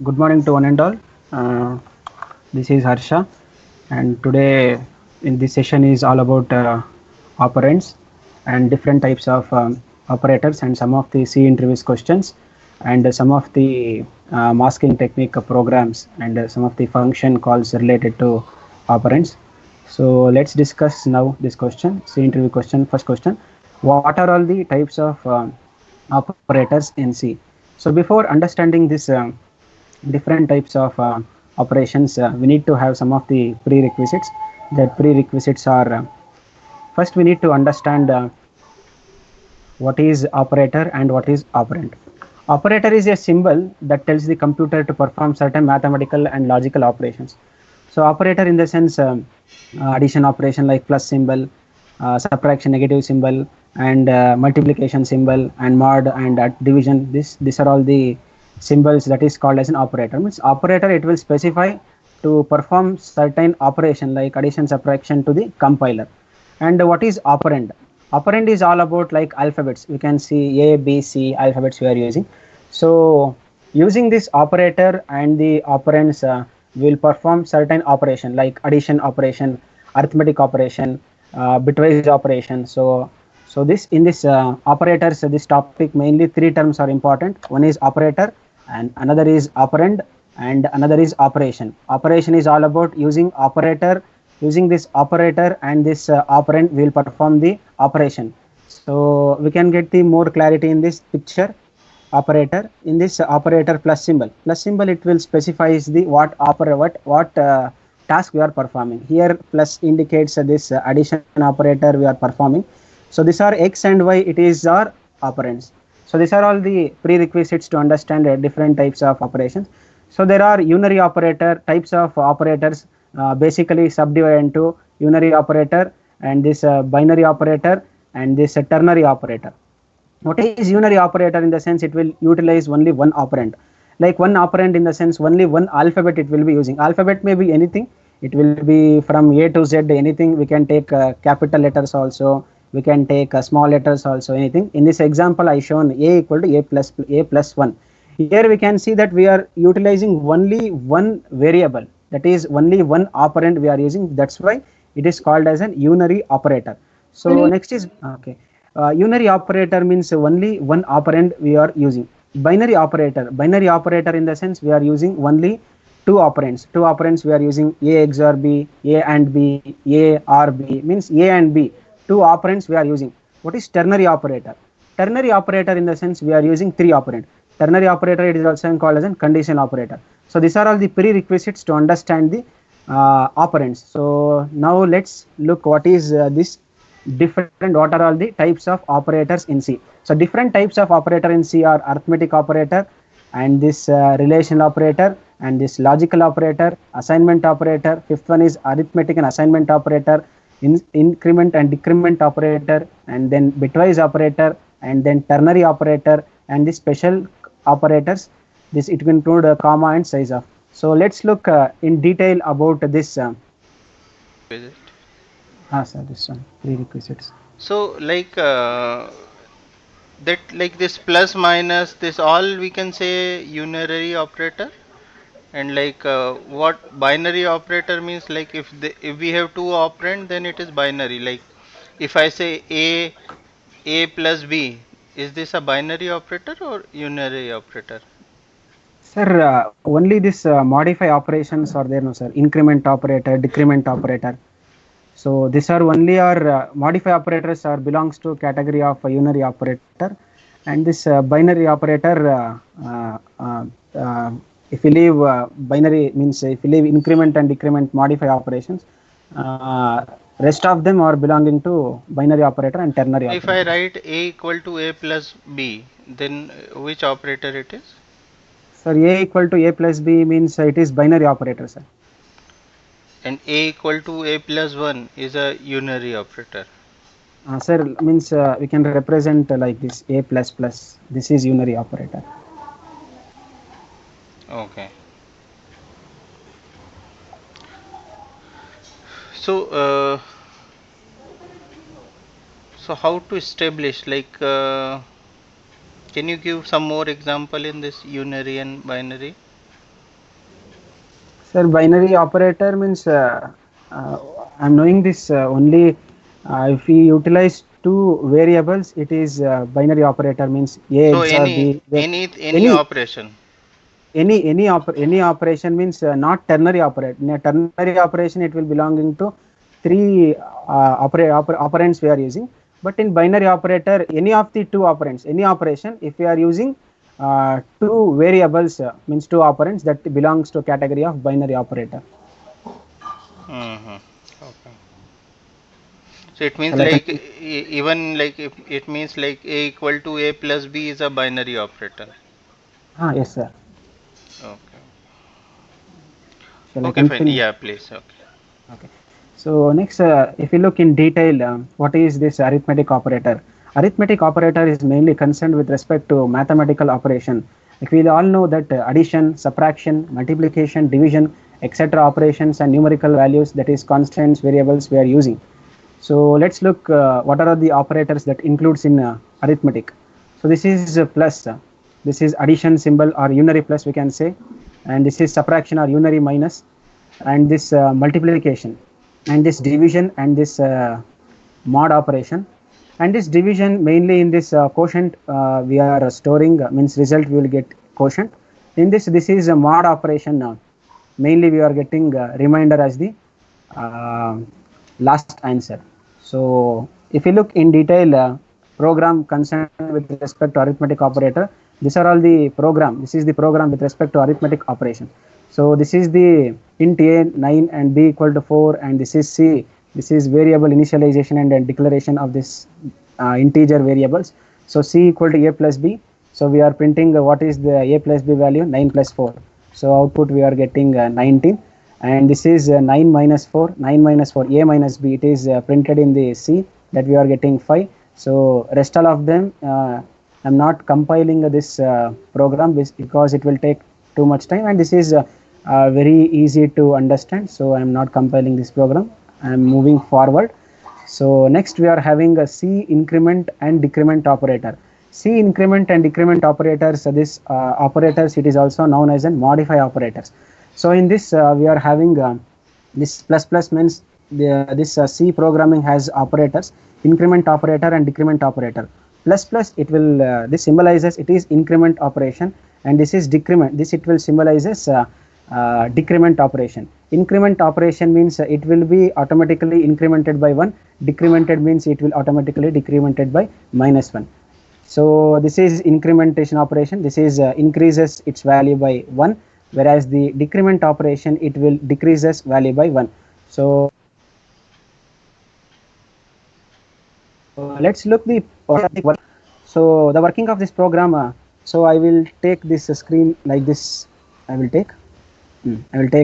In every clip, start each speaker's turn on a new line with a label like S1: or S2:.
S1: Good morning to one and all. Uh, this is Harsha, and today in this session is all about operands and different types of operators and some of the C interviews questions and some of the masking technique programs and some of the function calls related to operands. So let's discuss now this question, C interview question. First question: what are all the types of operators in C? So before understanding this. Different types of operations, we need to have some of the prerequisites. That prerequisites are first we need to understand what is operator and what is operand. Operator is a symbol that tells the computer to perform certain mathematical and logical operations. So operator in the sense addition operation like plus symbol, subtraction negative symbol, and multiplication symbol, and mod and division. These are all the symbols that is called as an operator. Means operator, it will specify to perform certain operation like addition subtraction to the compiler. And what is operand? Operand is all about like alphabets. We can see A, B, C alphabets we are using. So using this operator and the operands will perform certain operation like addition operation, arithmetic operation, bitwise operation. So this in this operators, this topic mainly three terms are important. One is operator, and another is operand, and another is operation. Operation is all about using operator. Using this operator and this operand, we will perform the operation. So we can get the more clarity in this picture. Operator, in this operator plus symbol, it will specifies the what task we are performing. Here plus indicates this addition operator we are performing. So these are x and y, it is our operands. So these are all the prerequisites to understand different types of operations. So there are unary operator types of operators, basically subdivided into unary operator and this binary operator and this ternary operator. What is unary operator? In the sense, it will utilize only one operand. Like one operand in the sense only one alphabet it will be using. Alphabet may be anything. It will be from A to Z, anything. We can take capital letters also. We can take small letters also, anything. In this example, I shown A equal to A plus 1. Here we can see that we are utilizing only one variable. That is only one operand we are using. That's why it is called as an unary operator. So next is okay. Unary operator means only one operand we are using. Binary operator in the sense we are using only two operands. Two operands we are using A XOR B, A and B, A or B means A and B. Two operands we are using. What is ternary operator? Ternary operator in the sense we are using three operand. Ternary operator, it is also called as a conditional operator. So these are all the prerequisites to understand the operands. So now let's look what is this different, what are all the types of operators in C. So different types of operator in C are arithmetic operator and this relational operator and this logical operator, assignment operator. Fifth one is arithmetic and assignment operator, increment and decrement operator, and then bitwise operator, and then ternary operator, and the special operators. This it will include a comma and size of. So let's look in detail about this.
S2: Visit.
S1: Sir, this one prerequisites.
S2: So like that, like this plus minus, this all we can say unary operator. And like what binary operator means, like if we have two operand, then it is binary. Like if I say a plus b, is this a binary operator or unary operator?
S1: Sir, only this modify operations are there, no sir. Increment operator, decrement operator. So these are only our modify operators are belongs to category of unary operator, and this binary operator. If you leave binary means if you leave increment and decrement modify operations, rest of them are belonging to binary operator and ternary
S2: If I
S1: operators.
S2: write a equal to a plus b, then which operator it is?
S1: Sir, a equal to a plus b means it is binary operator, sir.
S2: And a equal to a plus 1 is a unary operator.
S1: Sir, means we can represent like this a plus plus. This is unary operator.
S2: Okay. So how to establish, like can you give some more example in this unary and binary?
S1: Sir, binary operator means I'm knowing this only if we utilize two variables, it is binary operator means A
S2: So
S1: XOR B. Where
S2: any
S1: any
S2: operation.
S1: any operation means not ternary operation. In a ternary operation, it will belonging to three operands we are using. But in binary operator, any of the two operands, any operation, if we are using two variables means two operands, that belongs to category of binary operator.
S2: Mm-hmm. Okay. So it means
S1: So like
S2: like even like if it means like A equal to A plus B is a binary operator.
S1: yes sir.
S2: Okay.
S1: Shall I
S2: Okay, fine.
S1: continue?
S2: Yeah, please. Okay.
S1: Okay. So next, if you look in detail, what is this arithmetic operator? Arithmetic operator is mainly concerned with respect to mathematical operation. Like we all know that addition, subtraction, multiplication, division, etc. operations and numerical values, that is constants, variables we are using. So let's look what are the operators that includes in arithmetic. So this is plus, this is addition symbol or unary plus we can say, and this is subtraction or unary minus, and this multiplication, and this division, and this mod operation, and this division mainly in this quotient we are storing means result we will get quotient. In this is a mod operation now. Mainly we are getting remainder as the uh, last answer. So if you look in detail, program concerned with respect to arithmetic operator, these are all the program. This is the program with respect to arithmetic operation. So this is the int a 9 and b equal to 4, and this is c. This is variable initialization and declaration of this integer variables. So c equal to a plus b. So we are printing what is the a plus b value, 9 plus 4. So output we are getting 19, and this is 9 minus 4, 9 minus 4, a minus b, it is printed in the c, that we are getting 5. So rest all of them I'm not compiling this program because it will take too much time, and this is very easy to understand, so I'm not compiling this program. I'm moving forward. So next we are having a C increment and decrement operator. C increment and decrement operators, this operators, it is also known as an modify operators. So in this we are having this plus plus means this C programming has operators, increment operator and decrement operator. Plus plus, it will this symbolizes it is increment operation, and this is decrement, this it will symbolizes decrement operation. Increment operation means it will be automatically incremented by 1, decremented means it will automatically decremented by minus 1. So this is incrementation operation, this is increases its value by 1, whereas the decrement operation, it will decreases value by 1. So let's look the work. So the working of this program, so I will take this screen like this. I will take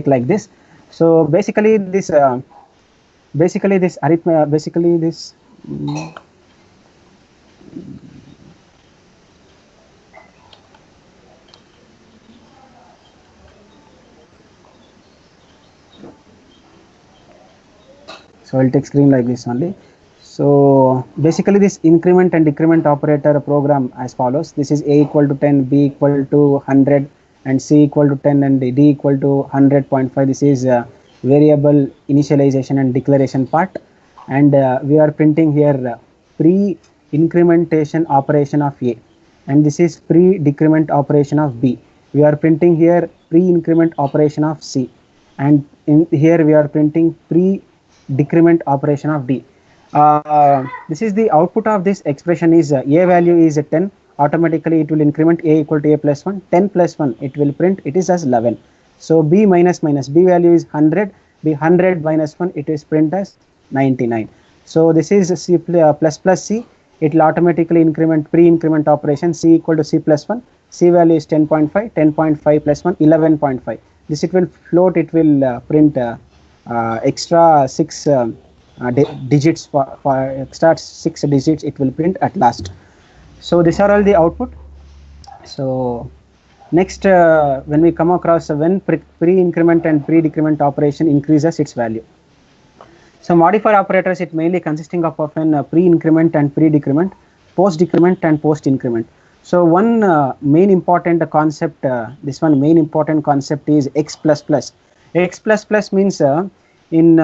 S1: like this. So basically this arithmetic, basically this so I'll take screen like this only. So basically this increment and decrement operator program as follows. This is a equal to 10, b equal to 100, and c equal to 10, and d equal to 100.5. This is variable initialization and declaration part, and we are printing here pre incrementation operation of a, and this is pre decrement operation of b. We are printing here pre increment operation of c, and in here we are printing pre decrement operation of d. This is the output of this expression is a value is 10, automatically it will increment a equal to a plus 1, 10 plus 1 it will print it is as 11. So b minus minus, b value is 100, b 100 minus 1 it is print as 99. So this is c plus plus c, it will automatically increment pre increment operation c equal to c plus 1, c value is 10.5, 10.5 plus 1 11.5. This it will float, it will print extra 6 digits for extra 6 digits it will print at last. So these are all the output. So next when we come across when pre-increment and pre-decrement operation increases its value. So modifier operators, it mainly consisting of often pre-increment and pre-decrement, post-decrement and post-increment. So one main important concept, this one main important concept is x plus plus. X plus plus means in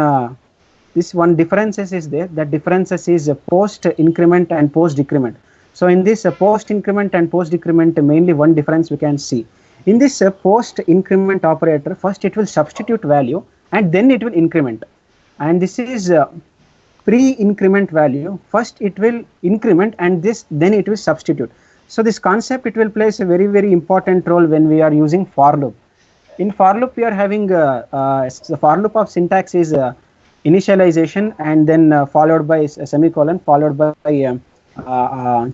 S1: this one differences is there. That differences is post increment and post decrement. So in this post increment and post decrement, mainly one difference we can see. In this post increment operator, first it will substitute value and then it will increment. And this is pre-increment value. First it will increment and this then it will substitute. So this concept, it will plays a very, very important role when we are using for loop. In for loop, we are having the for loop of syntax is initialization and then followed by a semicolon, followed by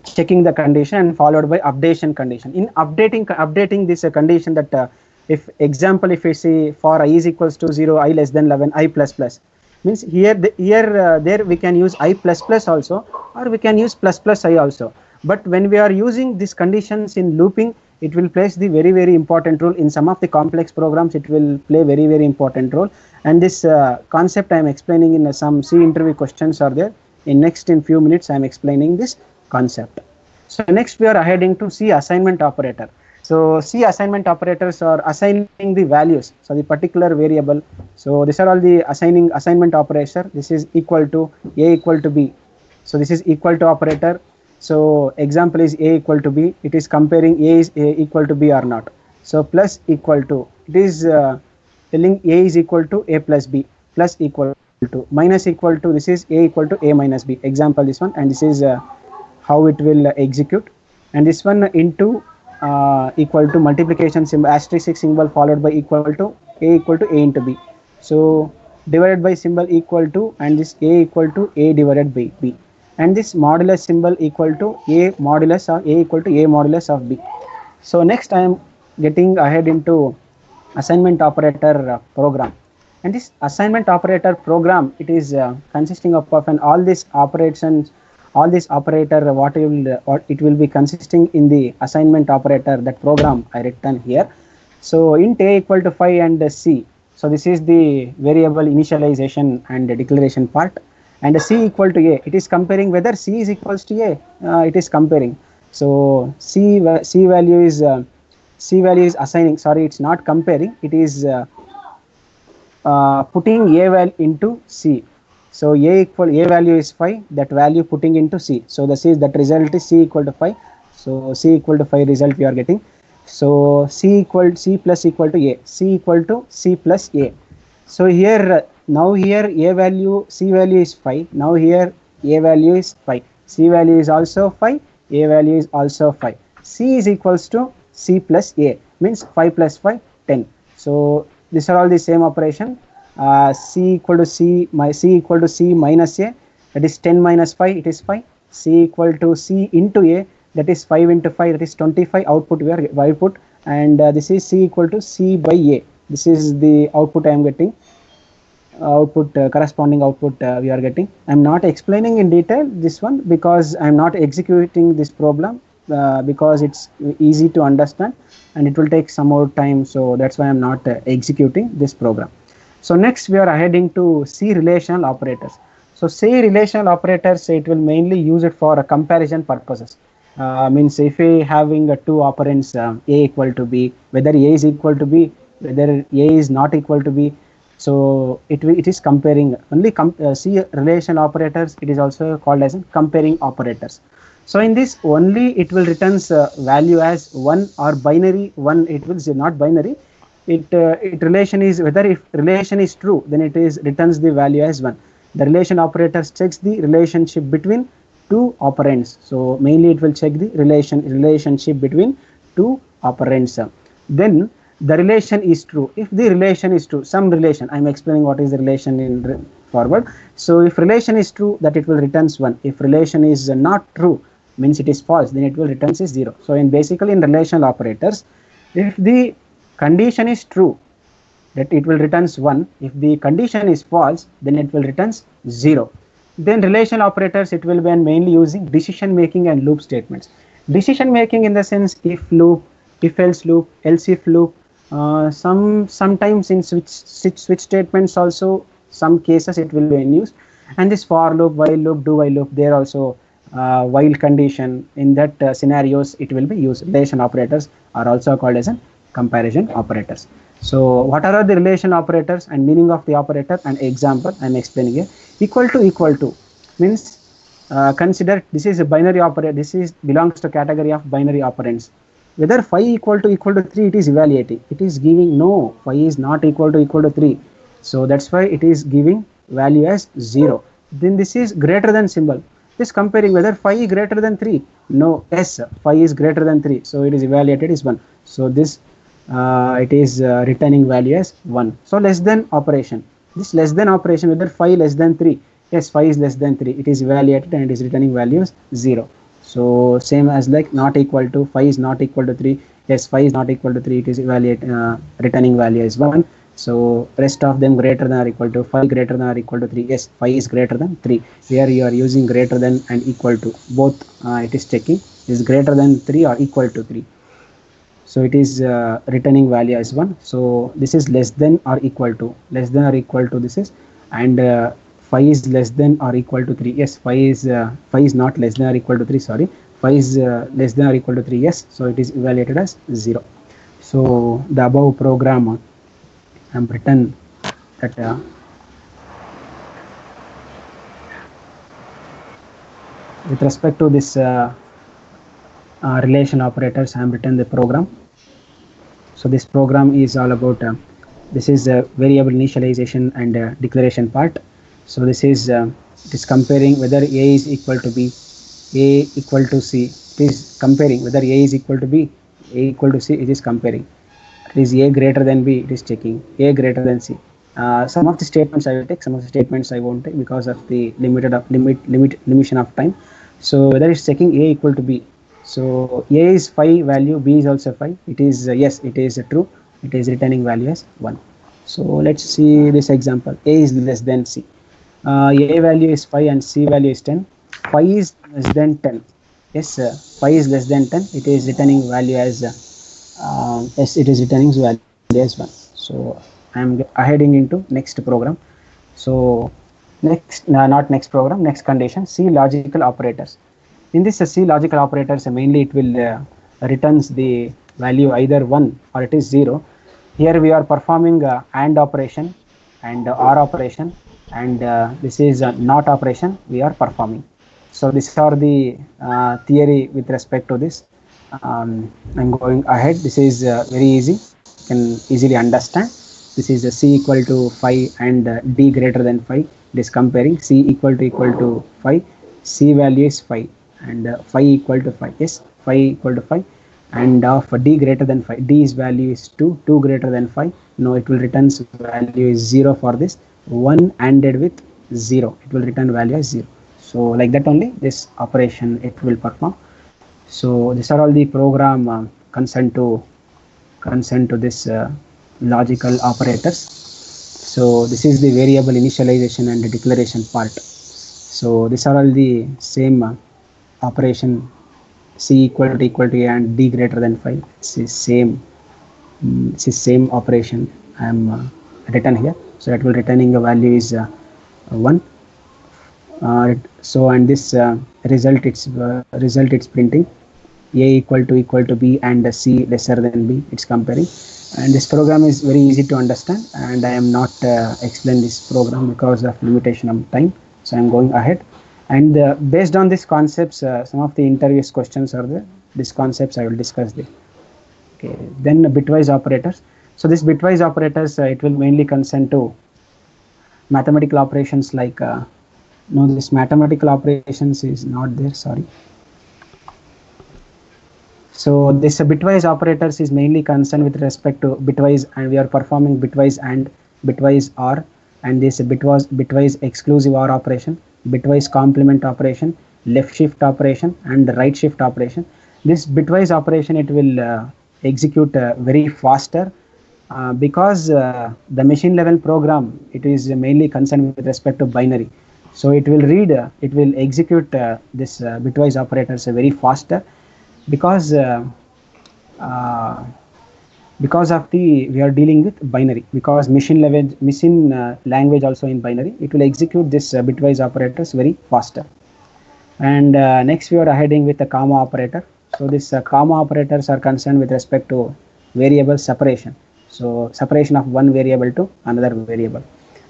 S1: checking the condition, and followed by updation condition. In updating this condition, that if example, if we say for I is equals to 0, I less than 11, I plus plus, means here there we can use I plus plus also, or we can use plus plus I also. But when we are using these conditions in looping, it will plays the very, very important role. In some of the complex programs, it will play very, very important role. And this concept I am explaining in some C interview questions are there. In few minutes I am explaining this concept. So next we are heading to C assignment operator. So C assignment operators are assigning the values, so the particular variable. So these are all the assignment operator. This is equal to A equal to B. So this is equal to operator. So example is A equal to B. It is comparing A is equal to B or not. So plus equal to, it is telling A is equal to A plus B, plus equal to, minus equal to, this is A equal to A minus B. Example this one, and this is how it will execute. And this one into equal to multiplication symbol, asterisk symbol followed by equal to A equal to A into B. So divided by symbol equal to, and this A equal to A divided by B. And this modulus symbol equal to A modulus of A equal to A modulus of B. So next I am getting ahead into assignment operator program. And this assignment operator program, it is consisting of an all these operations, all this operator, what it will be consisting in the assignment operator, that program I written here. So int A equal to 5 and C. So this is the variable initialization and declaration part. And C equal to A, it is comparing whether C is equals to A. It is comparing. So C value is assigning. Sorry, it's not comparing. It is putting A value into C. So A value is 5. That value putting into C. So that result is C equal to 5. So C equal to 5 result we are getting. So C plus equal to A. C equal to C plus A. So here now here A value, C value is 5. Now here A value is 5. C value is also 5. A value is also 5. C is equals to C plus A, means 5 plus 5, 10. So these are all the same operation. C equal to C minus A, that is 10 minus 5, it is 5. C equal to C into A, that is 5 into 5, that is 25. Output we are output, and this is C equal to C by A. This is the output I am getting. Corresponding output we are getting. I am not explaining in detail this one because I am not executing this problem because it's easy to understand and it will take some more time. So that's why I am not executing this program. So next we are heading to C relational operators. So C relational operators, it will mainly use it for comparison purposes. Means if we having two operands A equal to B, whether A is equal to B, whether A is not equal to B. So it is comparing only C relational operators. It is also called as comparing operators. So in this only it will returns value as 1 or binary 1. It will say not binary. It relation is, whether if relation is true, then it is returns the value as 1. The relation operator checks the relationship between two operands. So mainly it will check the relationship between two operands. Then the relation is true. If the relation is true, some relation, I am explaining what is the relation in forward. So if relation is true, that it will returns 1. If relation is not true, means it is false, then it will returns is 0. So in basically in relational operators, if the condition is true, that it will returns 1. If the condition is false, then it will returns 0. Then relational operators, it will be mainly using decision making and loop statements. Decision making in the sense if loop, if else loop, else if loop. Sometimes in switch statements also, some cases it will be in use. And this for loop, while loop, do while loop, there also while condition, in that scenarios it will be used. Relation operators are also called as an comparison operators. So what are the relation operators and meaning of the operator and example I am explaining here. Equal to means consider this is a binary operator, this is belongs to category of binary operands. Whether phi equal to 3, it is evaluating, it is giving no, phi is not equal to 3, so that's why it is giving value as 0. Then this is greater than symbol, this comparing whether phi is greater than 3, no, yes, phi is greater than 3, so it is evaluated is 1. So this it is returning value as 1. So less than operation, this less than operation whether phi less than 3, yes, phi is less than 3, it is evaluated and it is returning value as 0. So same as like not equal to, phi is not equal to 3, yes, phi is not equal to 3, it is evaluate returning value is 1. So rest of them greater than or equal to, phi greater than or equal to 3, yes, phi is greater than 3. Here you are using greater than and equal to, both it is checking is greater than 3 or equal to 3. So it is returning value as 1. So this is less than or equal to, this is, and phi is less than or equal to 3, yes, phi is not less than or equal to 3, sorry, phi is less than or equal to 3, yes, so it is evaluated as 0. So the above program I am written that with respect to this relation operators, I am written the program. So this program is all about this is variable initialization and declaration part. So this is it is comparing whether a is equal to b, a equal to c, it is comparing whether a is equal to b, a equal to c, it is comparing, it is a greater than b, it is checking a greater than c. Some of the statements I will take, some of the statements I won't take because of the limitation of time. So whether it's checking a equal to b, so a is phi value, b is also phi, it is yes, it is true, it is returning value as 1. So let's see this example. A is less than c, a value is phi and c value is 10, phi is less than 10, yes, phi is less than 10, it is returning value as yes, it is returning value as 1. So I am heading into next program. So next not next program, next condition, C logical operators. In this C logical operators, mainly it will returns the value either 1 or it is 0. Here we are performing AND operation and OR operation, and this is NOT operation we are performing. So these are the theory with respect to this. I'm going ahead. This is very easy, you can easily understand. This is C equal to 5 and D greater than 5. It is comparing C equal to 5, C value is 5 and phi equal to 5, yes, phi equal to 5, and of D greater than 5, D's value is 2, 2 greater than 5, no, it will return value is 0 for this, 1 ANDed with 0, it will return value as 0. So like that only this operation it will perform. So these are all the program concerned to this logical operators. So this is the variable initialization and the declaration part. So these are all the same operation, C equal to A and D greater than 5. This is same operation I am written here. So that will returning a value is 1. So and this result it's printing A equal to B and C lesser than B, it's comparing. And this program is very easy to understand, and I am not explain this program because of limitation of time, so I am going ahead. And based on these concepts, some of the interviews questions are there, these concepts I will discuss there. Okay, then bitwise operators. So this bitwise operators it will mainly concern to mathematical operations like no, this mathematical operations is not there, sorry. So this bitwise operators is mainly concerned with respect to bitwise, and we are performing bitwise and bitwise OR, and this bitwise exclusive OR operation, bitwise complement operation, left shift operation and right shift operation. This bitwise operation it will execute very faster because the machine level program it is mainly concerned with respect to binary. So it will read, it will execute this bitwise operators very faster because of the we are dealing with binary, because machine language also in binary, it will execute this bitwise operators very faster. And next we are heading with the comma operator. So this comma operators are concerned with respect to variable separation. So separation of one variable to another variable.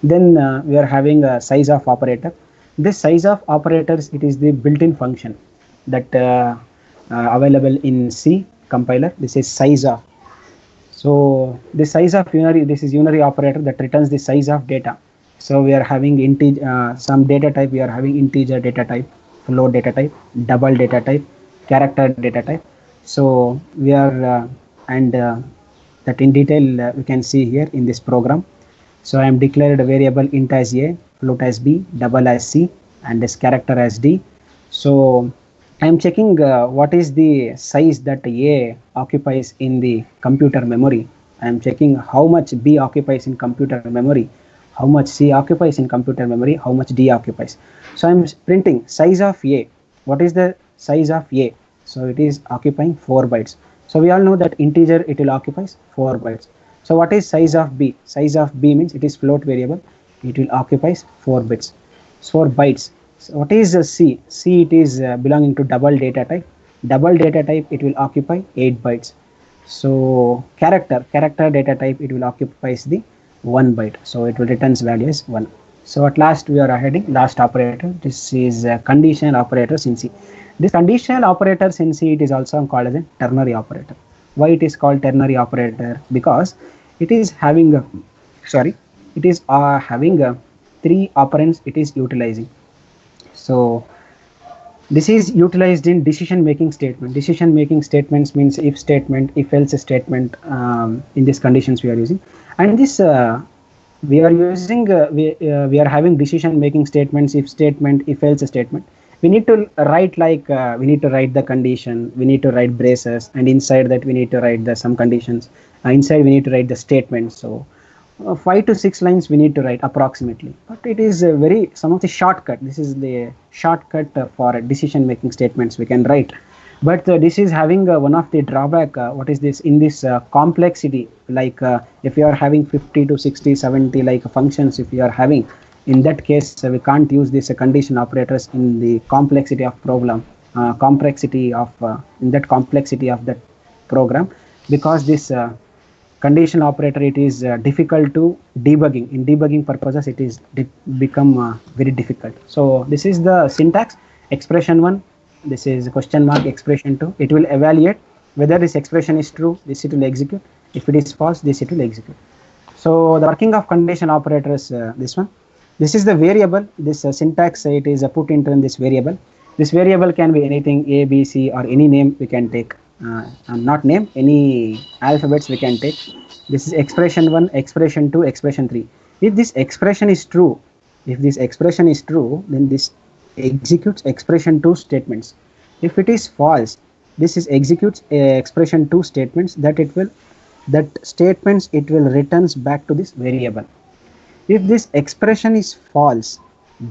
S1: Then we are having a size of operator. This size of operators, it is the built-in function that available in C compiler. This is size of. So the size of unary, this is unary operator that returns the size of data. So we are having integer, some data type, we are having integer data type, float data type, double data type, character data type. So we are and that in detail we can see here in this program. So I am declared a variable int as a, float as b, double as c, and this character as d. So I am checking what is the size that a occupies in the computer memory. I am checking how much b occupies in computer memory, how much c occupies in computer memory, how much d occupies. So I am printing size of a. What is the size of a? So it is occupying 4 bytes. So we all know that integer, it will occupies 4 bytes. So what is size of b? Size of b means it is float variable. It will occupies 4 bits, 4 bytes. So what is c? C, it is belonging to double data type. Double data type, it will occupy 8 bytes. So character data type, it will occupies the 1 byte. So it will returns value as 1. So at last we are heading last operator. This is conditional operators in C. This conditional operators in C, it is also called as a ternary operator. Why it is called ternary operator? Because it is having it is having 3 operands it is utilizing. So this is utilized in decision making statement. Decision making statements means if statement, if else statement. In these conditions we are using, and this we are using we are having decision making statements, if statement, if else statement. We need to write like we need to write the condition, we need to write braces, and inside that we need to write the some conditions. Inside we need to write the statement. So 5 to 6 lines we need to write approximately, but it is very some of the shortcut. This is the shortcut for decision making statements we can write, but this is having one of the drawback. What is this? In this complexity, like if you are having 50 to 60 70 like functions, if you are having, in that case we can't use this condition operators in the complexity of program, complexity of in that complexity of that program, because this condition operator, it is difficult to debugging. In debugging purposes it is become very difficult. So this is the syntax. Expression 1, this is question mark. Expression 2, it will evaluate whether this expression is true, this it will execute. If it is false, this it will execute. So the working of condition operators, this one, this is the variable. This syntax, it is put into this variable. This variable can be anything, a, b, c, or any name we can take. Not name, any alphabets we can take. This is expression 1, expression 2, expression 3. If this expression is true, then this executes expression 2 statements. If it is false, this is executes expression 2 statements, that statements it will returns back to this variable. If this expression is false,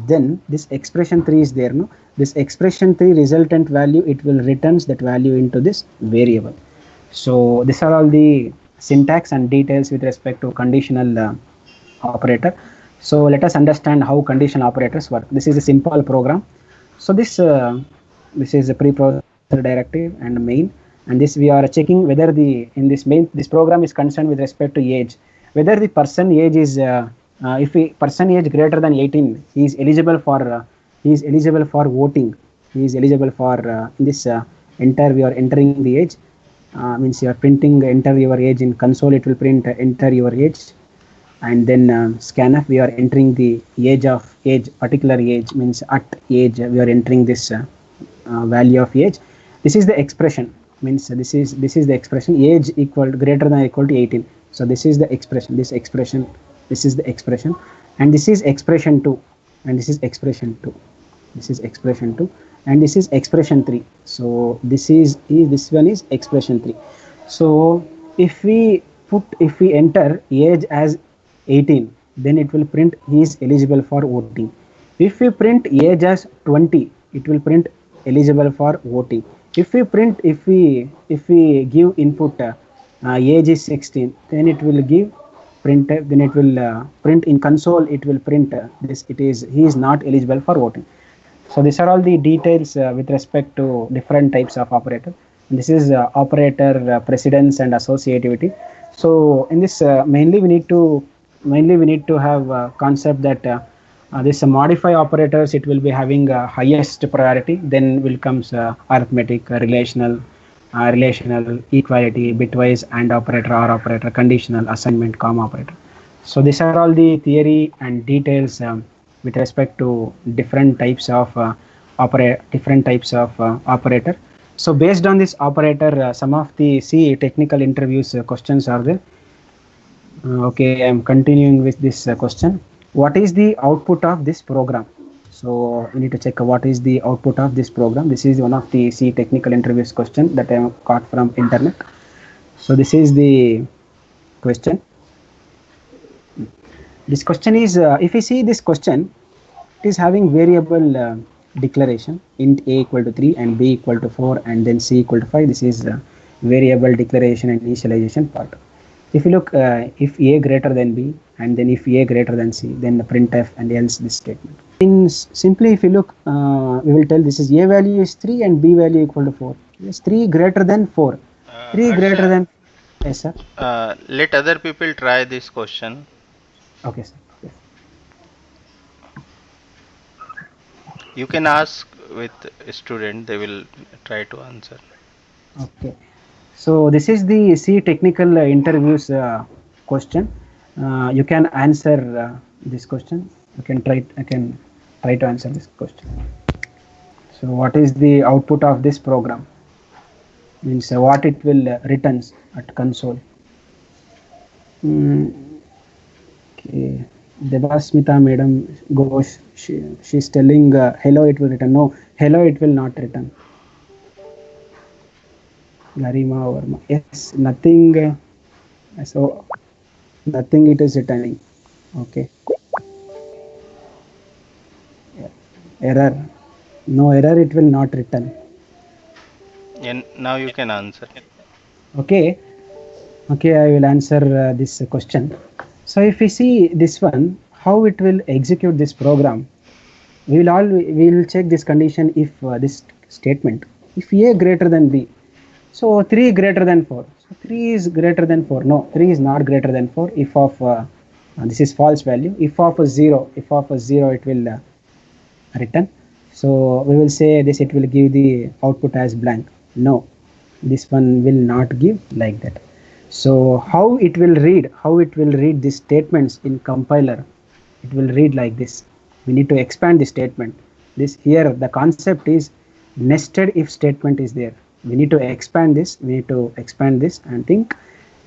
S1: then this expression 3 is there, no? This expression 3 resultant value, it will returns that value into this variable. So these are all the syntax and details with respect to conditional operator. So let us understand how conditional operators work. This is a simple program. So this is a preprocessor directive and main, and this we are checking whether in this main, this program is concerned with respect to age, whether the person age is if a person age greater than 18, he is eligible for voting. He is eligible for in this enter, we are entering the age, means you are printing enter your age in console, it will print enter your age, and then scanf, we are entering the age, particular age, means at age we are entering this value of age. This is the expression, means this is the expression, age equal greater than or equal to 18. So this is the expression, this is the expression, and this is expression 2, and this is expression 2, and this is expression 3. So this one is expression 3. So if we enter age as 18, then it will print he is eligible for voting. If we print age as 20, it will print eligible for voting. If we give input age is 16, then it will give print, then it will print in console, it will print this, he is not eligible for voting. So these are all the details with respect to different types of operator. This is operator precedence and associativity. So in this mainly we need to have a concept that this modify operators, it will be having highest priority, then will comes arithmetic, relational, equality, bitwise, and operator, or operator, conditional, assignment, comma operator. So these are all the theory and details with respect to different types of operator. So based on this operator, some of the C technical interviews questions are there. Okay, I am continuing with this question. What is the output of this program? So we need to check what is the output of this program. This is one of the C technical interviews question that I got from internet. So this is the question. This question is, if you see this question, it is having variable declaration, int a equal to 3 and b equal to 4 and then c equal to 5. This is variable declaration and initialization part. If you look, if a greater than b and then if a greater than c, then the printf and else this statement. Simply if you look, we will tell this is a value is 3 and b value equal to 4. Yes, 3 greater than 4. 3 greater than, yes sir.
S2: Let other people try this question.
S1: Okay sir. Okay.
S2: You can ask with a student, they will try to answer.
S1: Okay. So this is the C technical interviews question. You can answer this question. I can try to answer this question. So what is the output of this program? Means what it will returns at console. Okay. Devasmita madam goes. She's telling hello it will return. No, hello it will not return. Garima Verma. Yes, nothing. So nothing it is returning. Okay. Error. No error it will not return.
S2: And now you can answer.
S1: Okay. Okay, I will answer this question. So if we see this one, how it will execute this program, we will check this condition if this statement, if a greater than b. So 3 greater than 4. So 3 is greater than 4. No, 3 is not greater than 4. If of this is false value. If of a 0, it will return. So we will say this, it will give the output as blank. No, this one will not give like that. So how it will read these statements in compiler? It will read like this. We need to expand the statement. This here the concept is nested if statement is there. We need to expand this. And think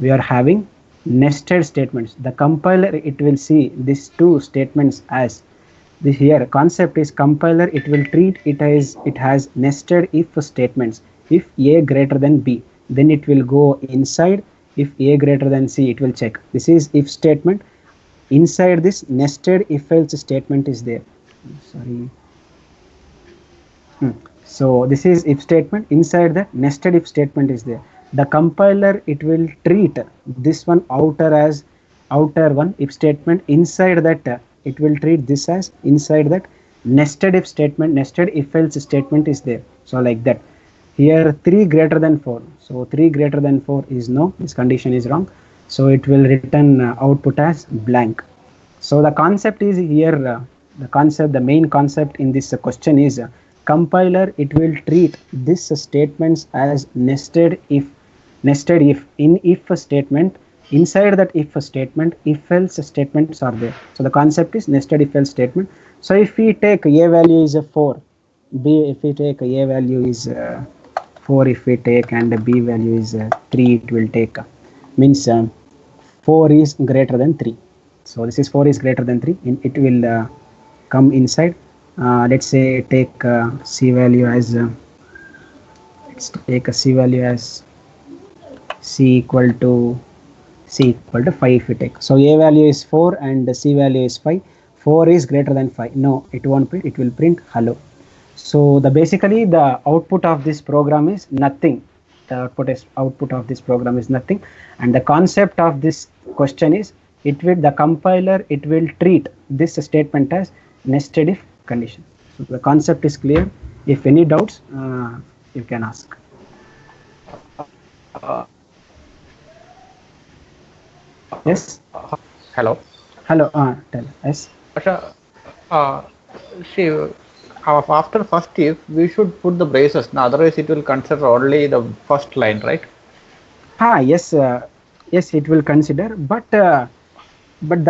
S1: we are having nested statements. The compiler, it will see these two statements as this here concept is compiler, it will treat it as it has nested if statements. If a greater than b, then it will go inside. If a greater than c, it will check. This is if statement. Inside this nested if else statement is there. Sorry. So this is if statement. Inside that nested if statement is there. The compiler, it will treat this one outer one if statement. Inside that it will treat this as inside that nested if statement, nested if else statement is there. So like that. Here 3 greater than 4. So 3 greater than 4 is no. This condition is wrong. So it will return output as blank. So the concept is here. The main concept in this question is compiler, it will treat this statements as nested if in if statement. Inside that if statement, if else statements are there. So the concept is nested if else statement. So if we take a value is a 4, b, if we take a value is 4, if we take, and b value is 3, it will take means 4 is greater than 3. So this is 4 is greater than 3. It will come inside. Let's say take c value as let's take a c value as c equal to 5 if we take. So a value is 4 and c value is 5. 4 is greater than 5. No, it won't print. It will print hello. So basically the output of this program is nothing. The output of this program is nothing. And the concept of this question is the compiler, it will treat this statement as nested if condition. So the concept is clear. If any doubts, you can ask. Yes.
S3: Hello.
S1: Hello. Tell. Yes.
S3: Asha, uh, see, after first if we should put the braces. Now, otherwise it will consider only the first line, right?
S1: Yes. Yes, it will consider, but the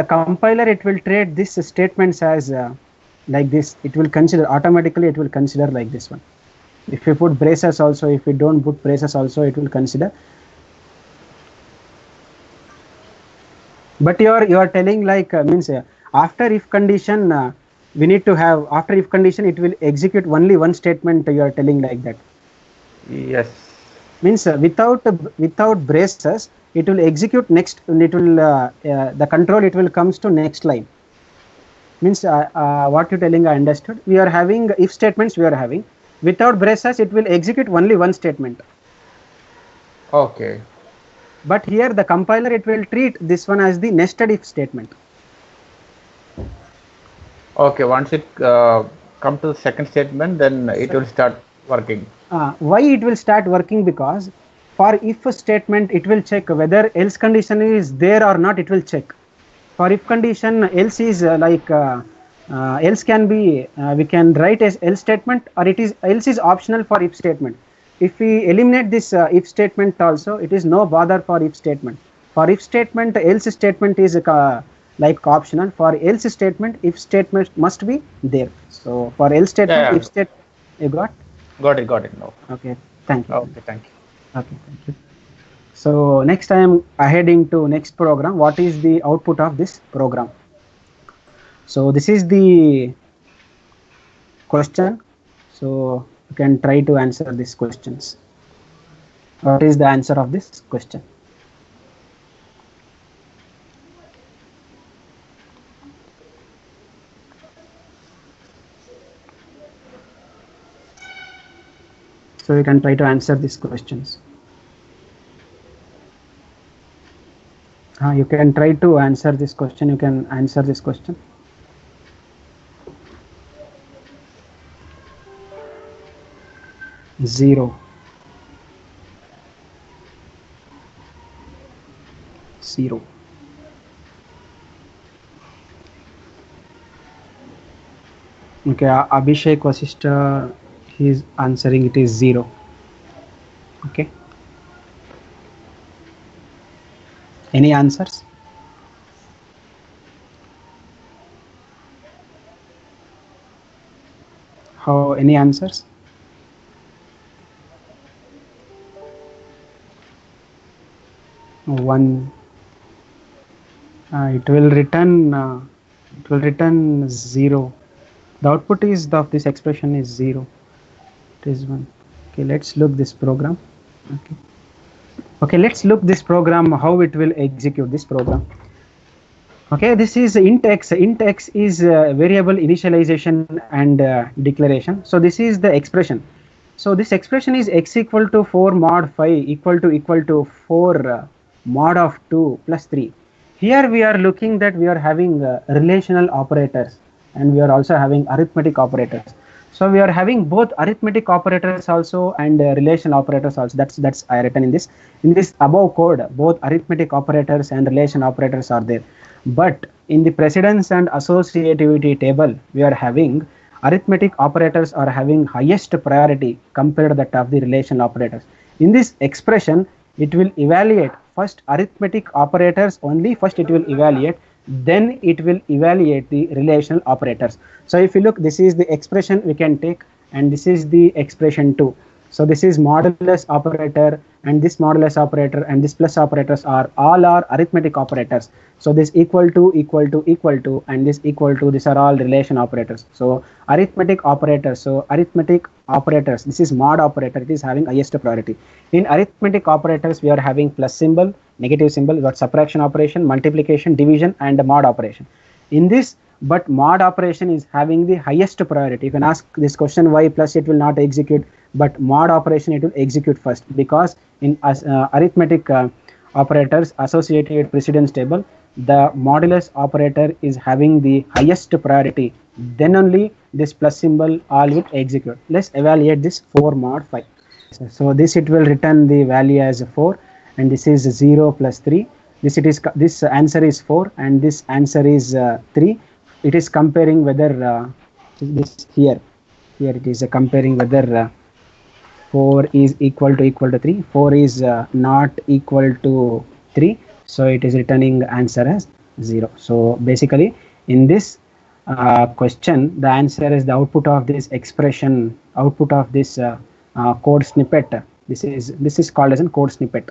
S1: compiler, it will treat this statements as like this. It will consider automatically. It will consider like this one. If you put braces also, if you don't put braces also, it will consider. But you are telling like means after if condition we need to have after if condition it will execute only one statement. You are telling like that.
S3: Yes.
S1: Means without braces it will execute next. It will the control it will comes to next line. Means what you telling I understood. We are having if statements we are having. Without braces it will execute only one statement.
S3: Okay.
S1: But here the compiler it will treat this one as the nested if statement.
S3: Okay. Once it come to the second statement, then it will start working.
S1: Why it will start working? Because for if statement it will check whether else condition is there or not. It will check. For if condition else is else can be we can write as else statement, or it is else is optional for if statement. If we eliminate this if statement also, it is no bother for if statement. For if statement else statement is like optional. For else statement if statement must be there. So for else statement
S3: Yeah.
S1: if state you got.
S3: Got it. Got it. No.
S1: Okay, thank you.
S3: Okay. Thank you.
S1: Okay, thank you. So next I am heading to next program. What is the output of this program? So this is the question. So you can try to answer these questions. What is the answer of this question? So you can try to answer these questions. You can try to answer this question. You can answer this question. Zero. Zero. Okay, Abhishek Vasishta, he is answering it is 0. Okay. Any answers? How any answers? One. It will return 0. The output is of this expression is 0. It is 1. Okay, let's look this program. Okay, let's look this program, how it will execute this program. Okay, this is int x. Int x is variable initialization and declaration. So this is the expression. So this expression is x equal to 4 mod 5 equal to 4 mod of 2 plus 3. Here we are looking that we are having relational operators, and we are also having arithmetic operators. So we are having both arithmetic operators also and relational operators also. That's I written in this above code. Both arithmetic operators and relation operators are there. But in the precedence and associativity table, we are having arithmetic operators are having highest priority compared to that of the relational operators. In this expression, it will evaluate first arithmetic operators only. First it will evaluate, then it will evaluate the relational operators. So if you look, this is the expression we can take, and this is the expression 2. So this is modulus operator, and this modulus operator and this plus operators are all are arithmetic operators. So this equal to and this equal to, these are all relation operators. So arithmetic operators, this is mod operator, it is having highest priority. In arithmetic operators we are having plus symbol, negative symbol, we got subtraction operation, multiplication, division, and mod operation. In this, but mod operation is having the highest priority. You can ask this question, why plus it will not execute, but mod operation it will execute first, because in arithmetic operators associated precedence table, the modulus operator is having the highest priority, then only this plus symbol all will execute. Let's evaluate this 4 mod 5. So this it will return the value as 4, and this is 0 plus 3. This answer is 4, and this answer is 3. It is comparing whether this here it is comparing whether 4 is equal to 3. 4 is not equal to 3, so it is returning answer as 0. So basically in this question, the answer is the output of this expression, output of this code snippet. This is called as a code snippet.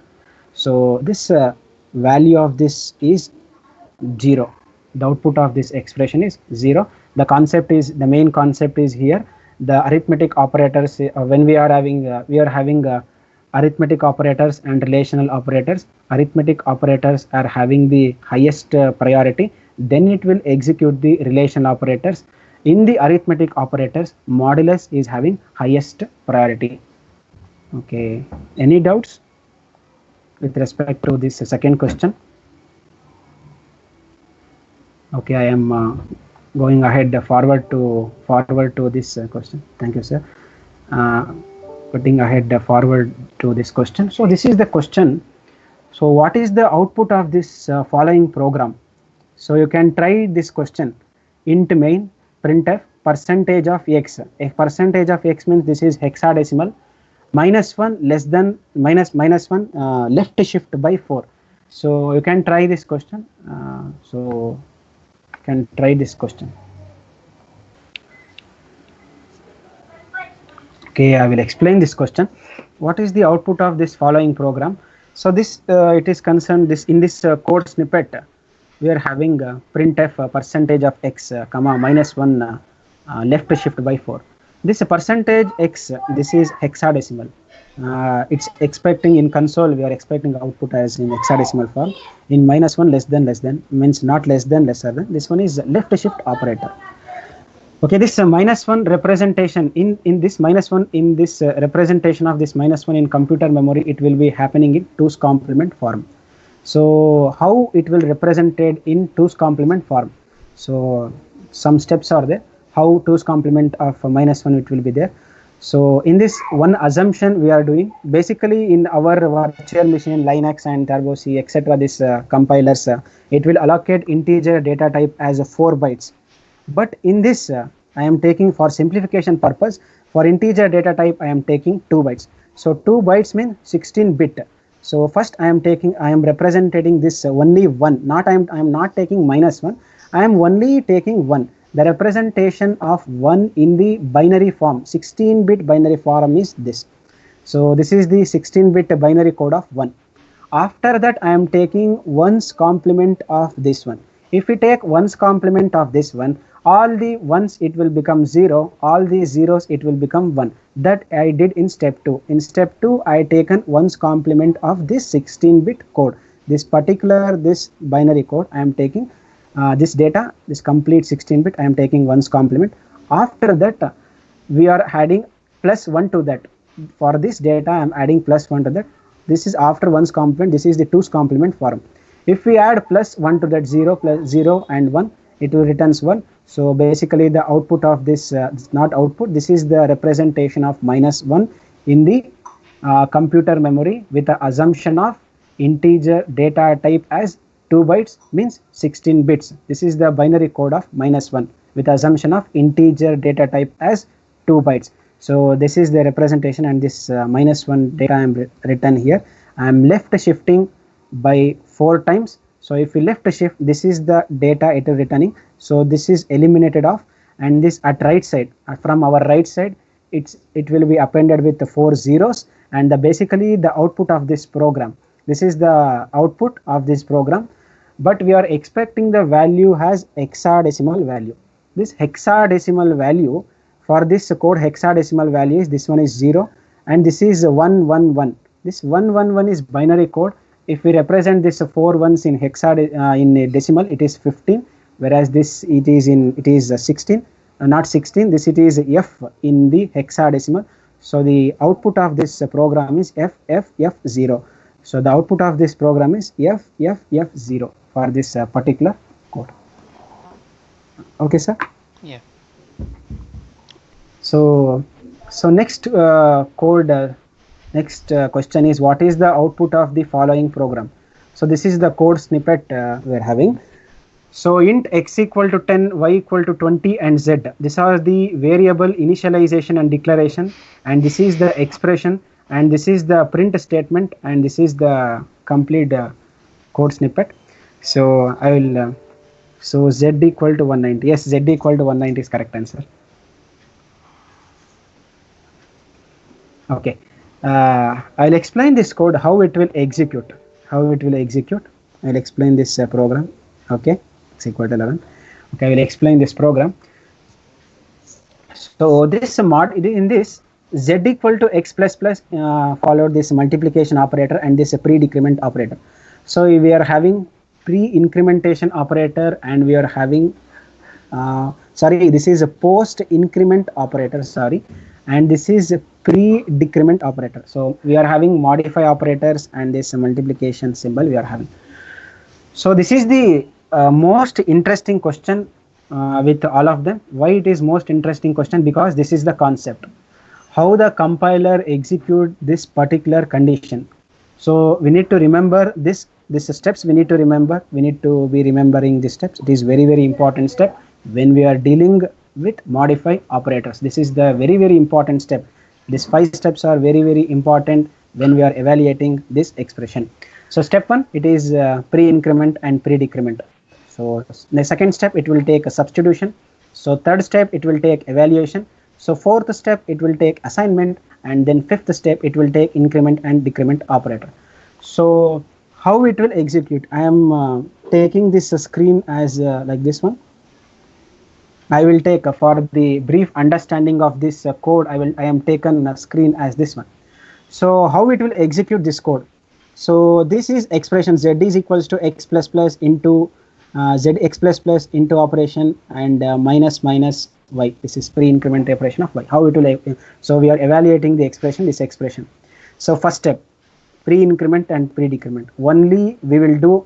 S1: So this value of this is 0. The output of this expression is 0. The main concept is here the arithmetic operators. When we are having arithmetic operators and relational operators. Arithmetic operators are having the highest priority, then it will execute the relational operators. In the arithmetic operators, modulus is having highest priority. Okay, any doubts with respect to this second question? Okay, I am going ahead forward to this question. Thank you, sir. Putting ahead forward to this question. So this is the question. So what is the output of this following program? So you can try this question. Int main printf percentage of x. A percentage of x means this is hexadecimal. -1 less than -1 left shift by 4. So you can try this question. So you can try this question. Okay, I will explain this question. What is the output of this following program? So this it is concerned this in this code snippet we are having printf percentage of x comma -1 left shift by 4. This percentage x, this is hexadecimal. It's expecting in console we are expecting output as in hexadecimal form. In -1 less than means not less than lesser than. This one is left shift operator. Okay, this -1 representation in this -1 in this representation of this -1 in computer memory, it will be happening in 2's complement form. So how it will represented in 2's complement form? So some steps are there. How 2's complement of -1 it will be there. So in this one assumption we are doing, basically in our virtual machine Linux and Turbo C etc. this compilers it will allocate integer data type as 4 bytes. But in this I am taking for simplification purpose, for integer data type I am taking 2 bytes. So 2 bytes mean 16 bit. So first I am representing this only 1, not I am not taking -1, I am only taking 1. The representation of 1 in the binary form, 16 bit binary form is this. So this is the 16 bit binary code of 1. After that I am taking 1's complement of this one. If we take 1's complement of this one, all the 1's it will become 0, all the 0's it will become 1. That I did in step 2. In step 2 I taken 1's complement of this 16 bit code. This particular this binary code I am taking this data, this complete 16 bit I am taking 1's complement. After that we are adding +1 to that. For this data I am adding +1 to that. This is after 1's complement, this is the 2's complement form. If we add +1 to that, 0 plus 0 and 1, it will returns 1. So basically the output of this not output, this is the representation of -1 in the computer memory with the assumption of integer data type as 2 bytes means 16 bits. This is the binary code of -1 with assumption of integer data type as 2 bytes. So this is the representation, and this -1 data I am written here. I am left shifting by 4 times. So if we left shift, this is the data it is returning. So this is eliminated off, and this at right side, from our right side, it will be appended with the 4 zeros, and basically the output of this program. This is the output of this program, but we are expecting the value has hexadecimal value. This hexadecimal value for this code, hexadecimal value is this one is 0, and this is 111. This 111 is binary code. If we represent this 4 ones in in decimal, it is 15, whereas this it is 16, not 16. This it is F in the hexadecimal. So the output of this program is FFF0. So the output of this program is FFF0 for this particular code. Okay, sir.
S2: Yeah.
S1: So next code Next question is, what is the output of the following program? So this is the code snippet we are having. So int x equal to 10, y equal to 20 and z. These are the variable initialization and declaration, and this is the expression, and this is the print statement, and this is the complete code snippet. So I will so z equal to 190. Yes, z equal to 190 is correct answer. Okay, I'll explain this code how it will execute. I'll explain this program. Okay, it's equal to 11. Okay, I will explain this program. So this mod in this z equal to x plus plus followed this multiplication operator and this pre-decrement operator. So we are having pre-incrementation operator, and we are having sorry, this is a post increment operator, sorry, and this is a pre-decrement operator. So we are having modify operators and this multiplication symbol we are having. So this is the most interesting question with all of them. Why it is most interesting question? Because this is the concept, how the compiler execute this particular condition. So we need to remember this steps. We need to remember. We need to be remembering these steps. It is very, very important step when we are dealing with modify operators. This is the very, very important step. These 5 steps are very, very important when we are evaluating this expression. So step 1, it is pre-increment and pre-decrement. So the second step, it will take a substitution. So third step, it will take evaluation. So fourth step, it will take assignment, and then fifth step, it will take increment and decrement operator. So how it will execute? I am taking this screen as like this one. I will take for the brief understanding of this code, I am taken a screen as this one. So how it will execute this code? So this is expression z is equals to x plus plus into z x plus plus into operation and minus minus y. This is pre-increment operation of y. How it will? So we are evaluating the expression, this expression. So first step, pre-increment and pre-decrement. Only we will do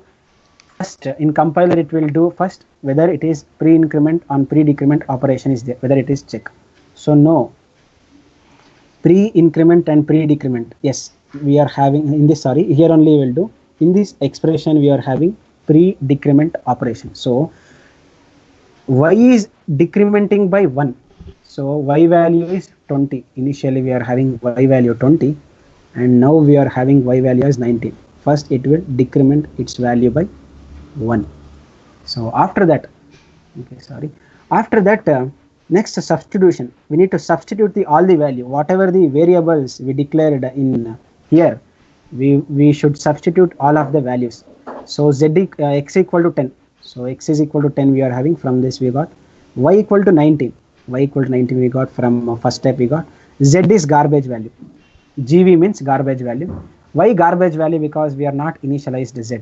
S1: first in compiler. It will do first whether it is pre-increment on pre-decrement operation is there, whether it is check. So no, pre-increment and pre-decrement. Yes, we are having in this. Sorry, here only we will do in this expression. We are having pre-decrement operation. So y is decrementing by 1. So y value is 20. Initially we are having y value 20, and now we are having y value as 19. First it will decrement its value by 1. So after that, okay, sorry, after that next substitution, we need to substitute the all the value, whatever the variables we declared in here, we should substitute all of the values. So x equal to 10. So x is equal to 10 we are having. From this we got y equal to 19. Y equal to 19 we got from first step we got. Z is garbage value. GV means garbage value. Why garbage value? Because we are not initialized z.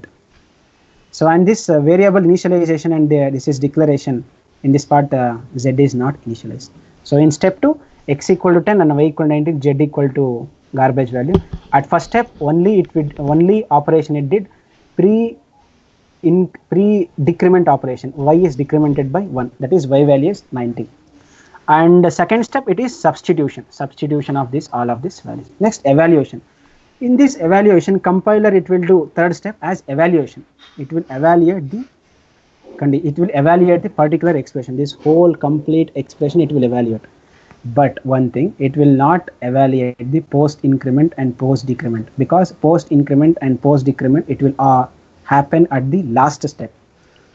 S1: So and this variable initialization and this is declaration, in this part z is not initialized. So in step 2, x equal to 10 and y equal to 19, z equal to garbage value. At first step only it will only operation it did pre-decrement operation. Y is decremented by 1, that is y value is 19. And the second step, it is substitution of this all of this values. Next, evaluation. In this evaluation, compiler it will do third step as evaluation. It will evaluate the particular expression, this whole complete expression it will evaluate. But one thing, it will not evaluate the post increment and post decrement, because post increment and post decrement it will happen at the last step.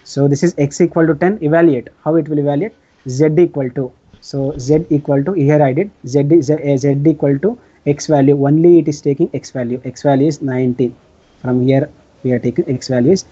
S1: So this is x equal to 10, evaluate. How it will evaluate? Z equal to, so z equal to, here I did z equal to x value, only it is taking x value is 19. From here we are taking x value is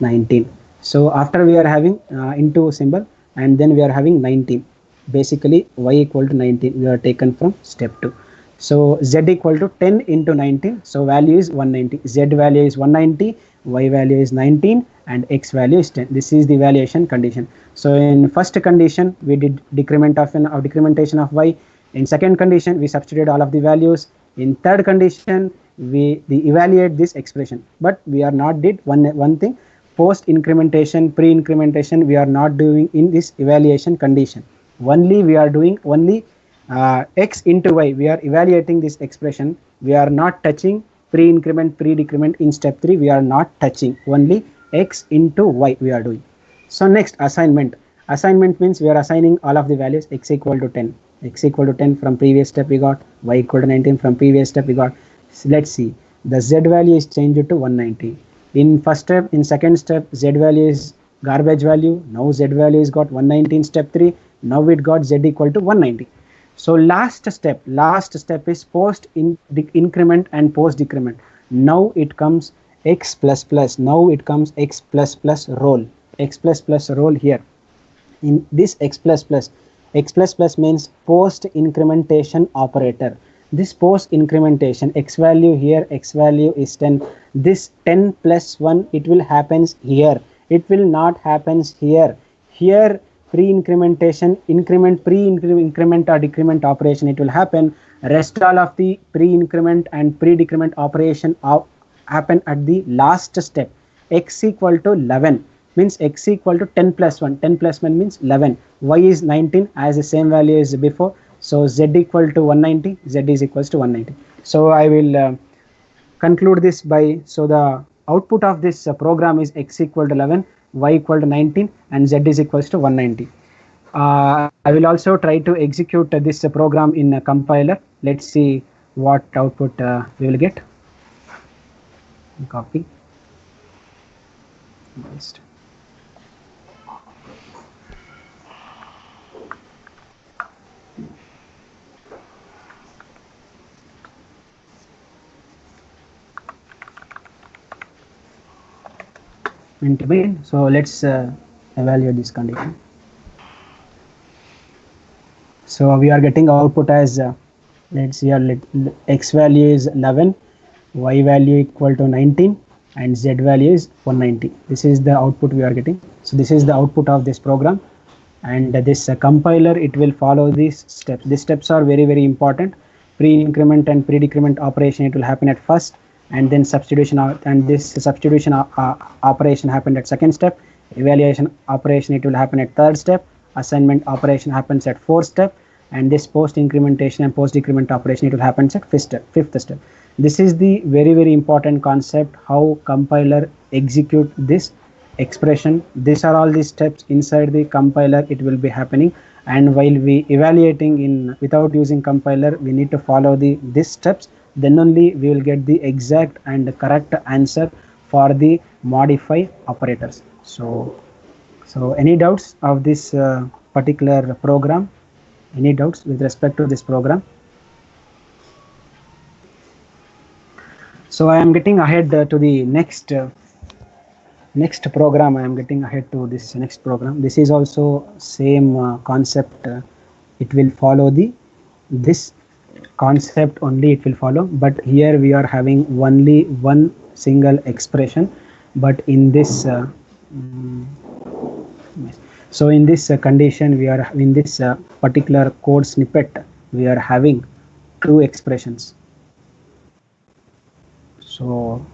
S1: 19. So after we are having into symbol, and then we are having 19. Basically y equal to 19 we are taken from step 2. So z equal to 10 into 19, so value is 190. Z value is 190, y value is 19, and x value is 10. This is the evaluation condition. So in first condition we did decrementation of y. In second condition we substituted all of the values. In third condition we evaluate this expression, but we are not did one thing, post incrementation, pre incrementation we are not doing in this evaluation condition. Only we are doing only x into y, we are evaluating this expression We are not touching pre-increment, pre-decrement in step 3. We are not touching, only x into y we are doing. So next, assignment. Assignment means we are assigning all of the values. X equal to 10, x equal to 10 from previous step we got, y equal to 19 from previous step we got. So let's see, the z value is changed to 190 in first step. In second step, z value is garbage value. Now z value is got 190 in step 3. Now it got z equal to 190. So last step is post increment and post decrement. Now it comes x plus plus. Now it comes x plus plus roll. X plus plus roll here. In this x plus plus means post incrementation operator. This post incrementation, x value here, x value is 10. This 10 plus 1, it will happens here. It will not happens here. Here pre-incrementation, increment, pre-increment or decrement operation, it will happen. Rest all of the pre-increment and pre-decrement operation happen at the last step. X equal to 11 means x equal to 10 plus 1. 10 plus 1 means 11. Y is 19 as the same value as before. So z equal to 190. Z is equals to 190. So I will conclude this by, so the output of this program is x equal to 11, y equal to 19, and z is equals to 190. I will also try to execute this program in a compiler. Let's see what output we will get. Copy. Next. Main. So let's evaluate this condition. So we are getting output as let's see, x value is 11, y value equal to 19, and z value is 190. This is the output we are getting. So this is the output of this program, and this compiler, it will follow these steps. These steps are very, very important. Pre-increment and pre-decrement operation, it will happen at first, and then substitution, and this substitution operation happened at second step. Evaluation operation, it will happen at third step. Assignment operation happens at fourth step, and this post incrementation and post decrement operation, it will happen at fifth step. This is the very, very important concept, how compiler execute this expression. These are all these steps inside the compiler, it will be happening. And while we evaluating in without using compiler, we need to follow these steps. Then only we will get the exact and correct answer for the modify operators. So any doubts of this particular program? Any doubts with respect to this program? So I am getting ahead to the next program. I am getting ahead to this next program. This is also same concept. It will follow this concept only, it will follow, but here we are having only one single expression. But in this so in this condition, we are in this particular code snippet, we are having two expressions. So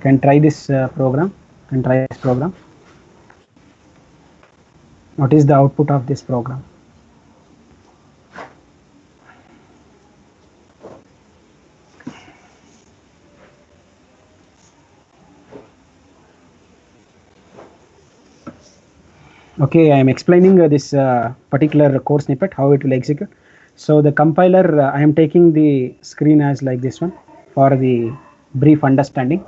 S1: can try this program. What is the output of this program? Okay, I am explaining this particular code snippet, how it will execute. So the compiler, I am taking the screen as like this one for the brief understanding.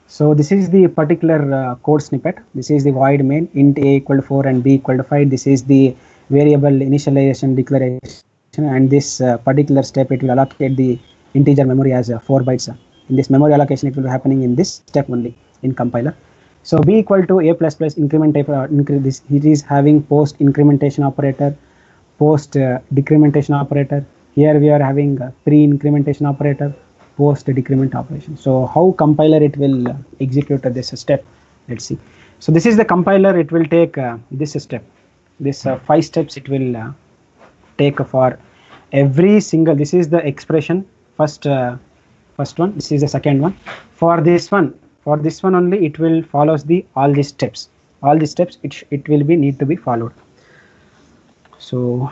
S1: So this is the particular code snippet. This is the void main, int a equal to 4 and b equal to 5. This is the variable initialization declaration, and this particular step, it will allocate the integer memory as 4 bytes. In this memory allocation, it will be happening in this step only in compiler. So b equal to a plus plus increment type, this it is having post incrementation operator, post decrementation operator. Here we are having pre incrementation operator, post decrement operation. So how compiler it will execute this step? Let's see. So this is the compiler. It will take this step, this 5 steps it will take for every single. This is the expression, first one. This is the second one. For this one only, it will follows all these steps. All these steps it will be need to be followed. So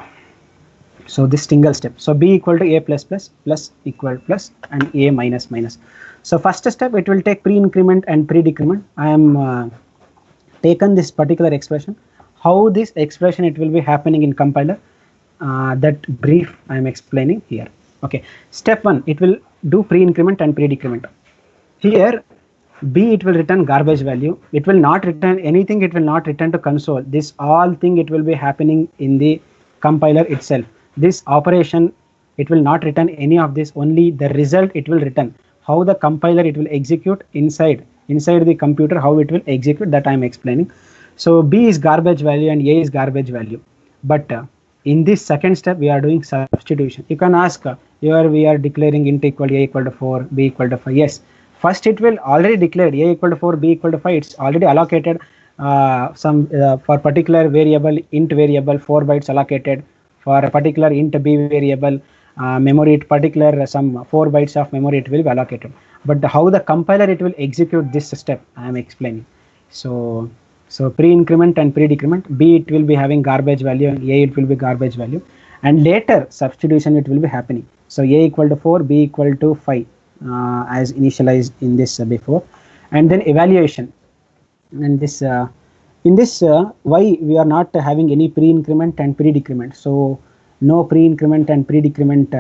S1: So this single step. So b equal to a plus plus plus equal plus and a minus minus. So first step, it will take pre-increment and pre-decrement. I am taken this particular expression. How this expression it will be happening in compiler, that brief I am explaining here. Okay, step 1, it will do pre-increment and pre-decrement. Here b, it will return garbage value. It will not return anything. It will not return to console. This all thing it will be happening in the compiler itself. This operation, it will not return any of this. Only the result it will return. How the compiler it will execute inside the computer, how it will execute, that I am explaining. So b is garbage value and a is garbage value. But in this second step, we are doing substitution. You can ask, here we are declaring int equal to a equal to 4, b equal to 5. Yes, first it will already declared a equal to 4, b equal to 5. It's already allocated some for particular variable, int variable 4 bytes allocated. For a particular int b variable, memory, particular some 4 bytes of memory it will be allocated. But how the compiler it will execute this step, I am explaining. So pre-increment and pre-decrement, b it will be having garbage value and a it will be garbage value, and later substitution it will be happening. So a equal to 4, b equal to 5, as initialized in this before, and then evaluation. And this in this why we are not having any pre-increment and pre-decrement. So no pre-increment and pre-decrement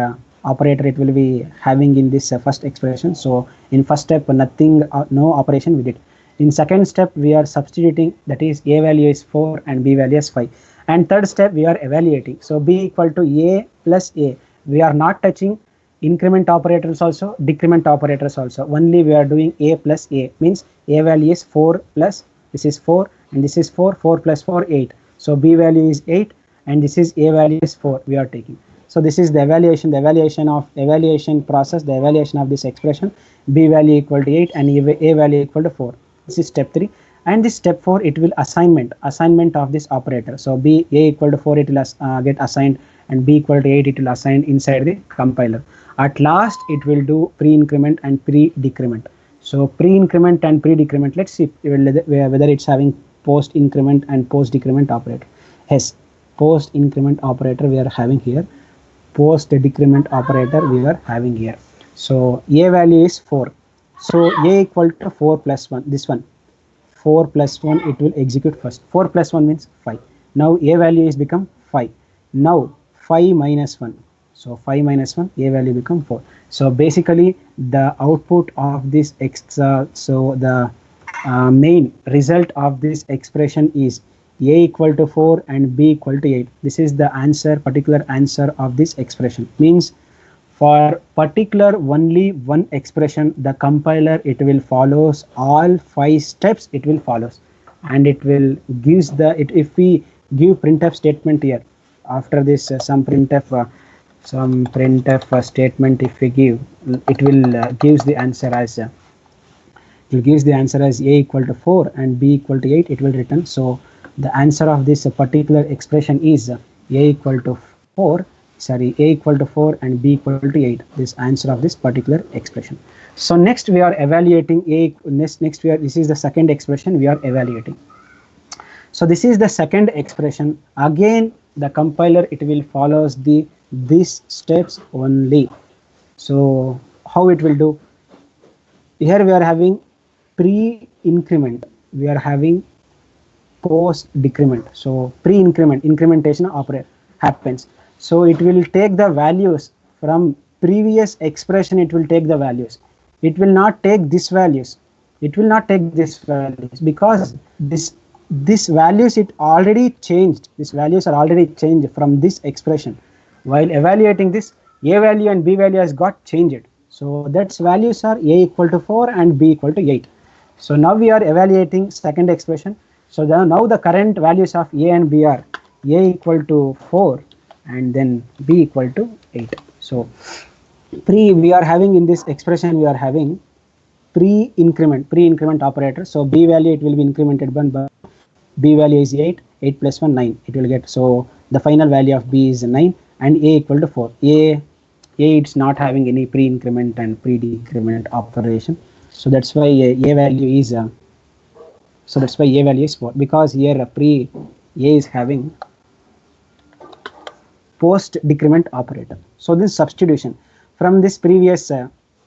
S1: operator it will be having in this first expression. So in first step, nothing, no operation we did. In second step, we are substituting, that is a value is 4 and b value is 5. And third step, we are evaluating. So b equal to a plus a. We are not touching increment operators also, decrement operators also. Only we are doing a plus a, means a value is 4 plus, this is 4 and this is 4, 4 plus 4, 8. So b value is 8 and this is a value is 4 we are taking. So this is the evaluation process, the evaluation of this expression. B value equal to 8 and a value equal to 4. This is step 3. And this step 4, it will assignment of this operator. So b a equal to 4 it will get assigned, and b equal to 8 it will assign inside the compiler. At last it will do pre-increment and pre-decrement. So pre-increment and pre-decrement, let's see whether it's having post-increment and post-decrement operator. Yes, post-increment operator we are having here, post-decrement operator we are having here. So a value is 4. So a equal to 4 plus 1, this one 4 plus 1 it will execute first. 4 plus 1 means 5. Now a value is become 5. Now 5 minus 1. So 5 minus 1, a value become 4. So basically the output of this so the main result of this expression is a equal to 4 and b equal to 8. This is the answer, particular answer of this expression. Means for particular only one expression, the compiler it will follows all 5 steps it will follows, and it will gives the if we give printf statement here, after this some printf statement if we give, it will gives the answer as a equal to 4 and b equal to 8 it will return. So the answer of this particular expression is a equal to 4 and b equal to 8. This answer of this particular expression. So next we are evaluating this is the second expression we are evaluating. So this is the second expression. Again the compiler it will follows these steps only. So how it will do? Here we are having pre-increment, we are having post-decrement. So pre-increment, incrementation operator happens. So it will take the values from previous expression, it will take the values. It will not take these values. It will not take these values because this values it already changed. These values are already changed from this expression. While evaluating this, a value and b value has got changed. So that's values are a equal to 4 and b equal to 8. So now we are evaluating second expression. So now the current values of a and b are a equal to 4 and then b equal to 8. So we are having in this expression we are having pre-increment operator. So b value it will be incremented by b value is 8 plus 1 9 it will get. So the final value of b is 9 and a equal to 4. A it's not having any pre-increment and pre-decrement operation. So that's why a value is so that's why a value is 4, because here a is having post decrement operator. So this substitution from this previous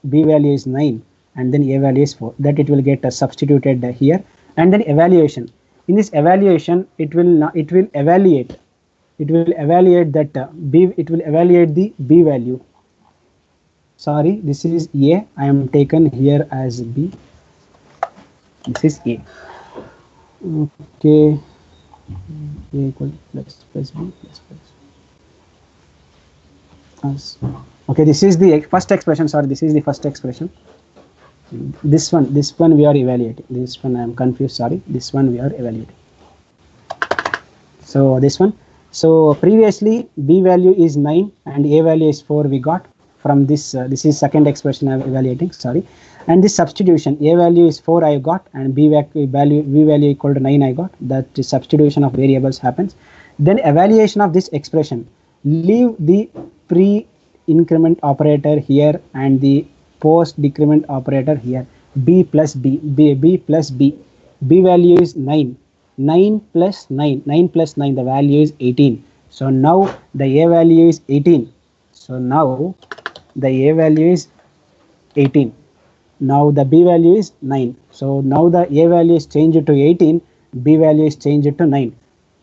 S1: b value is 9 and then a value is 4, that it will get substituted here, and then evaluation. In this evaluation, it will evaluate that it will evaluate the b value. Sorry, this is a, I am taken here as b, this is a. Okay, a equal plus b plus. Okay, this is the first expression. Sorry, this is the first expression. This one we are evaluating. This one I am confused. Sorry, this one we are evaluating. So this one. So previously b value is 9 and a value is 4 we got from this. This is second expression I am evaluating. Sorry, and this substitution, a value is 4 I got and b value equal to 9 I got. That the substitution of variables happens. Then evaluation of this expression. Leave the pre-increment operator here and the post-decrement operator here. B plus b plus b. B value is 9. 9 plus 9. 9 plus 9. The value is 18. So now the a value is 18. So now the a value is 18. Now the b value is 9. So now the a value is changed to 18. B value is changed to 9.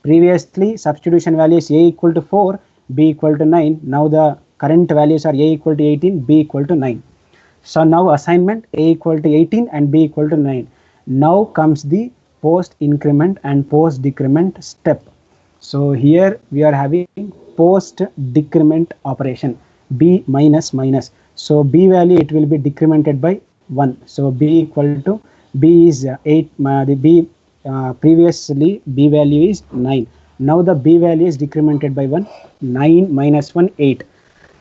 S1: Previously substitution value is a equal to 4. B equal to 9. Now the current values are a equal to 18, b equal to 9. So now assignment, a equal to 18 and b equal to 9. Now comes the post increment and post decrement step. So here we are having post decrement operation, b minus minus. So b value it will be decremented by 1. So b equal to, b is 8, the b previously b value is 9. Now the b value is decremented by 1. 9 minus 1, 8.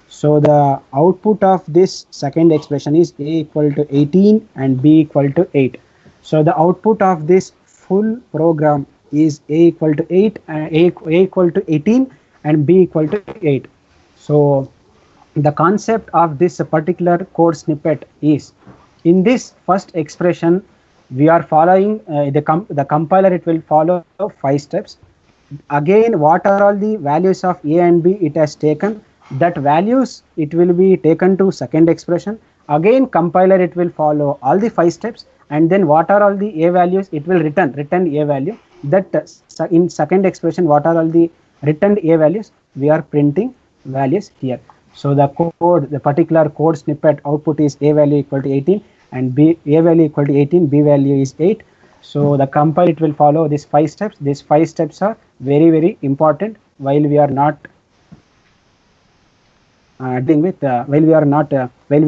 S1: So the output of this second expression is a equal to 18 and b equal to 8. So the output of this full program is a equal to 8 and a equal to 18 and b equal to 8. So the concept of this particular code snippet is, in this first expression we are following the compiler, it will follow 5 steps. Again, what are all the values of a and b it has taken, that values it will be taken to second expression. Again compiler it will follow all the 5 steps, and then what are all the a values it will return a value. That in second expression what are all the returned a values, we are printing values here. So the code, the particular code snippet output is a value equal to 18 and b, a value equal to 18, b value is 8. So the compiler it will follow these 5 steps. These 5 steps are very important while we are not dealing with while we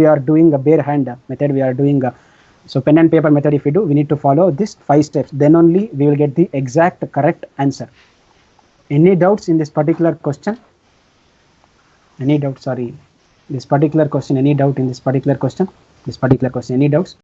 S1: are doing a bare hand method. We are doing so pen and paper method. If we do, we need to follow these 5 steps, then only we will get the exact correct answer. Any doubts in this particular question? Any doubt? Sorry, this particular question, any doubt in this particular question? Any doubts?